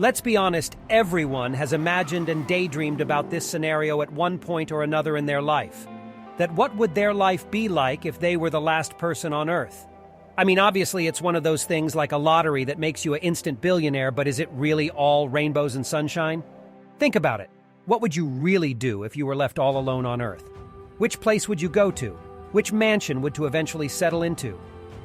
Let's be honest, everyone has imagined and daydreamed about this scenario at one point or another in their life. That what would their life be like if they were the last person on Earth? I mean, obviously it's one of those things like a lottery that makes you an instant billionaire, but is it really all rainbows and sunshine? Think about it. What would you really do if you were left all alone on Earth? Which place would you go to? Which mansion would you eventually settle into?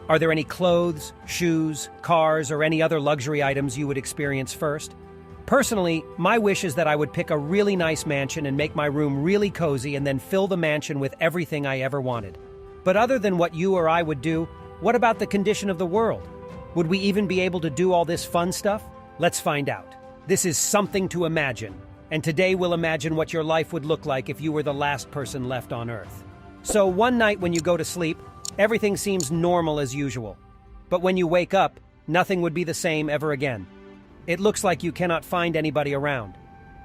Are there any clothes, shoes, cars, or any other luxury items you would experience first? Personally, my wish is that I would pick a really nice mansion and make my room really cozy and then fill the mansion with everything I ever wanted. But other than what you or I would do, what about the condition of the world? Would we even be able to do all this fun stuff? Let's find out. This is something to imagine, and today we'll imagine what your life would look like if you were the last person left on Earth. So one night when you go to sleep, everything seems normal as usual. But when you wake up, nothing would be the same ever again. It looks like you cannot find anybody around.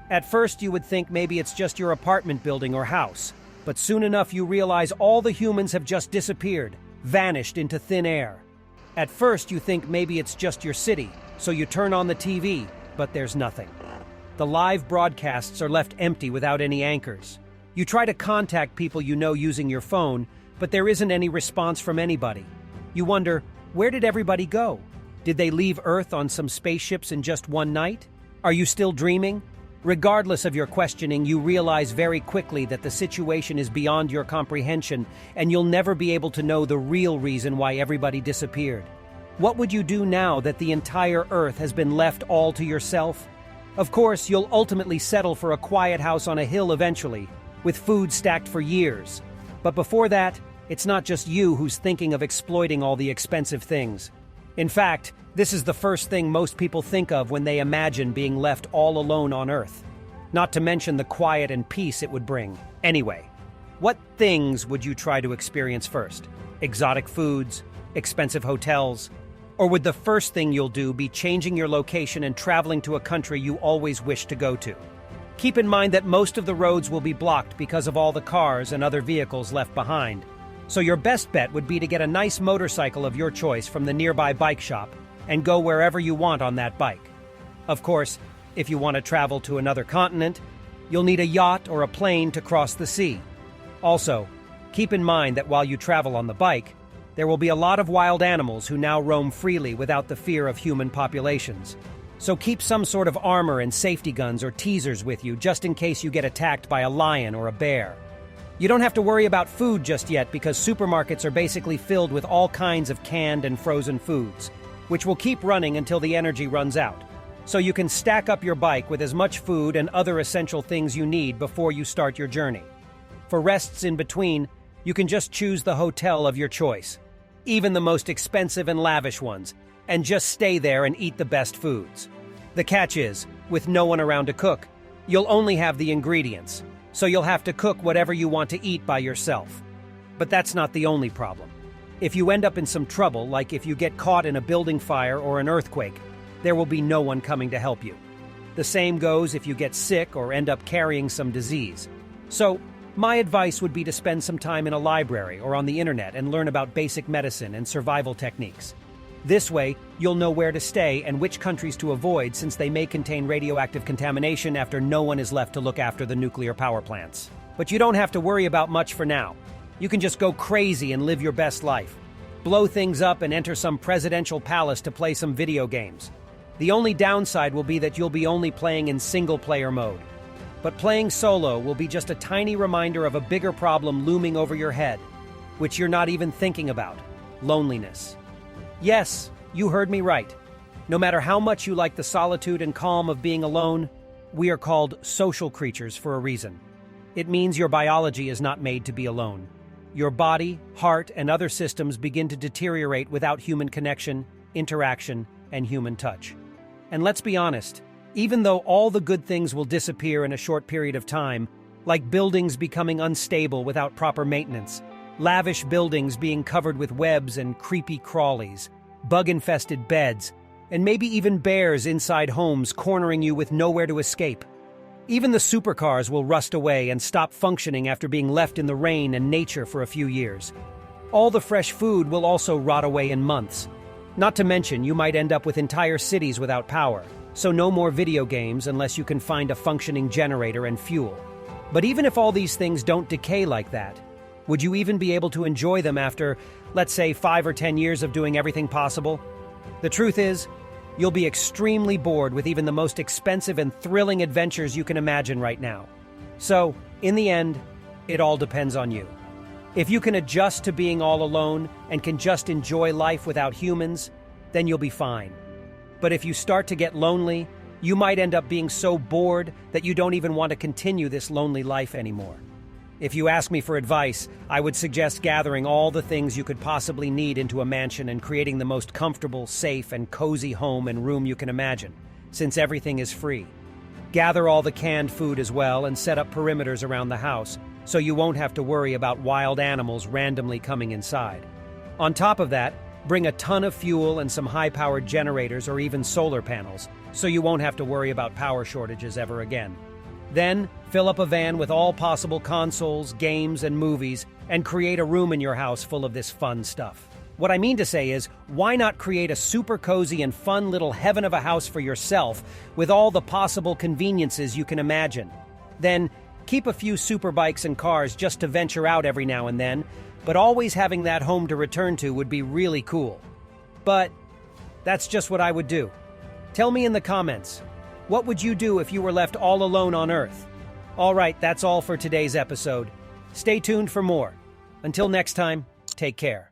At first you would think maybe it's just your apartment building or house, but soon enough you realize all the humans have just disappeared, vanished into thin air. At first you think maybe it's just your city, so you turn on the TV, but there's nothing. The live broadcasts are left empty without any anchors. You try to contact people you know using your phone, but there isn't any response from anybody. You wonder, where did everybody go? Did they leave Earth on some spaceships in just one night? Are you still dreaming? Regardless of your questioning, you realize very quickly that the situation is beyond your comprehension, and you'll never be able to know the real reason why everybody disappeared. What would you do now that the entire Earth has been left all to yourself? Of course, you'll ultimately settle for a quiet house on a hill eventually, with food stacked for years. But before that, it's not just you who's thinking of exploiting all the expensive things. In fact, this is the first thing most people think of when they imagine being left all alone on Earth. Not to mention the quiet and peace it would bring. Anyway, what things would you try to experience first? Exotic foods? Expensive hotels? Or would the first thing you'll do be changing your location and traveling to a country you always wished to go to? Keep in mind that most of the roads will be blocked because of all the cars and other vehicles left behind. So your best bet would be to get a nice motorcycle of your choice from the nearby bike shop and go wherever you want on that bike. Of course, if you want to travel to another continent, you'll need a yacht or a plane to cross the sea. Also, keep in mind that while you travel on the bike, there will be a lot of wild animals who now roam freely without the fear of human populations. So keep some sort of armor and safety guns or teasers with you just in case you get attacked by a lion or a bear. You don't have to worry about food just yet because supermarkets are basically filled with all kinds of canned and frozen foods, which will keep running until the energy runs out. So you can stack up your bike with as much food and other essential things you need before you start your journey. For rests in between, you can just choose the hotel of your choice, even the most expensive and lavish ones, and just stay there and eat the best foods. The catch is, with no one around to cook, you'll only have the ingredients, so you'll have to cook whatever you want to eat by yourself. But that's not the only problem. If you end up in some trouble, like if you get caught in a building fire or an earthquake, there will be no one coming to help you. The same goes if you get sick or end up carrying some disease. So, my advice would be to spend some time in a library or on the internet and learn about basic medicine and survival techniques. This way, you'll know where to stay and which countries to avoid since they may contain radioactive contamination after no one is left to look after the nuclear power plants. But you don't have to worry about much for now. You can just go crazy and live your best life. Blow things up and enter some presidential palace to play some video games. The only downside will be that you'll be only playing in single-player mode. But playing solo will be just a tiny reminder of a bigger problem looming over your head, which you're not even thinking about: loneliness. Yes, you heard me right. No matter how much you like the solitude and calm of being alone, we are called social creatures for a reason. It means your biology is not made to be alone. Your body, heart, and other systems begin to deteriorate without human connection, interaction, and human touch. And let's be honest, even though all the good things will disappear in a short period of time, like buildings becoming unstable without proper maintenance, lavish buildings being covered with webs and creepy crawlies, bug-infested beds, and maybe even bears inside homes cornering you with nowhere to escape. Even the supercars will rust away and stop functioning after being left in the rain and nature for a few years. All the fresh food will also rot away in months. Not to mention, you might end up with entire cities without power, so no more video games unless you can find a functioning generator and fuel. But even if all these things don't decay like that, would you even be able to enjoy them after, let's say, 5 or 10 years of doing everything possible? The truth is, you'll be extremely bored with even the most expensive and thrilling adventures you can imagine right now. So, in the end, it all depends on you. If you can adjust to being all alone and can just enjoy life without humans, then you'll be fine. But if you start to get lonely, you might end up being so bored that you don't even want to continue this lonely life anymore. If you ask me for advice, I would suggest gathering all the things you could possibly need into a mansion and creating the most comfortable, safe, and cozy home and room you can imagine, since everything is free. Gather all the canned food as well and set up perimeters around the house, so you won't have to worry about wild animals randomly coming inside. On top of that, bring a ton of fuel and some high-powered generators or even solar panels, so you won't have to worry about power shortages ever again. Then, fill up a van with all possible consoles, games, and movies, and create a room in your house full of this fun stuff. What I mean to say is, why not create a super cozy and fun little heaven of a house for yourself with all the possible conveniences you can imagine? Then, keep a few superbikes and cars just to venture out every now and then, but always having that home to return to would be really cool. But that's just what I would do. Tell me in the comments, what would you do if you were left all alone on Earth? All right, that's all for today's episode. Stay tuned for more. Until next time, take care.